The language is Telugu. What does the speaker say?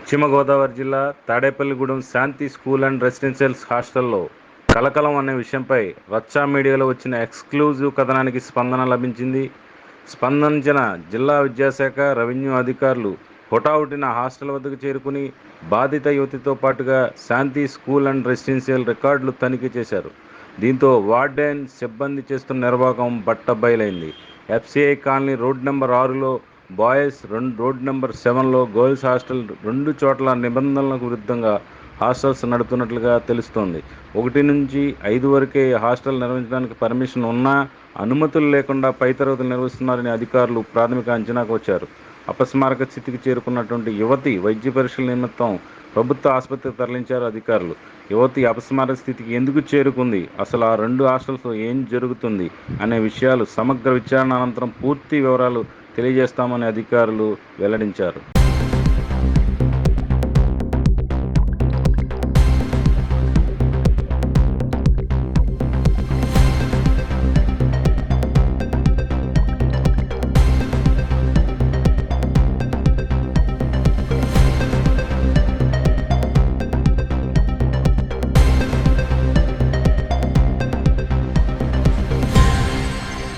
పశ్చిమ గోదావరి జిల్లా తాడేపల్లిగూడెం శాంతి స్కూల్ అండ్ రెసిడెన్షియల్ హాస్టల్లో కలకలం అనే విషయంపై రచ్చా మీడియాలో వచ్చిన ఎక్స్క్లూజివ్ కథనానికి స్పందన లభించింది. స్పందించిన జిల్లా విద్యాశాఖ, రెవెన్యూ అధికారులు హుటాహుటిన హాస్టల్ వద్దకు చేరుకుని బాధిత యువతితో పాటుగా శాంతి స్కూల్ అండ్ రెసిడెన్షియల్ రికార్డులు తనిఖీ చేశారు. దీంతో వార్డెన్, సిబ్బంది చేస్తున్న నిర్వాహకం బట్టబయలైంది. ఎఫ్సిఐ కాలనీ రోడ్ నెంబర్ 6లో బాయ్స్, రోడ్ నెంబర్ 7లో గర్ల్స్ హాస్టల్, రెండు చోట్ల నిబంధనలకు విరుద్ధంగా హాస్టల్స్ నడుపుతున్నట్లుగా తెలుస్తోంది. 1 నుంచి 5 వరకే హాస్టల్ నిర్వహించడానికి పర్మిషన్ ఉన్నా అనుమతులు లేకుండా పై తరగతులు నిర్వహిస్తున్నారని అధికారులు ప్రాథమిక అంచనాకు వచ్చారు. అపస్మారక స్థితికి చేరుకున్నటువంటి యువతి వైద్య పరీక్షల నిమిత్తం ప్రభుత్వ ఆసుపత్రికి తరలించారు అధికారులు. యువతి అపస్మారక స్థితికి ఎందుకు చేరుకుంది, అసలు ఆ 2 హాస్టల్స్లో ఏం జరుగుతుంది అనే విషయాలు సమగ్ర విచారణ అనంతరం పూర్తి వివరాలు తెలియజేస్తామని అధికారులు వెల్లడించారు.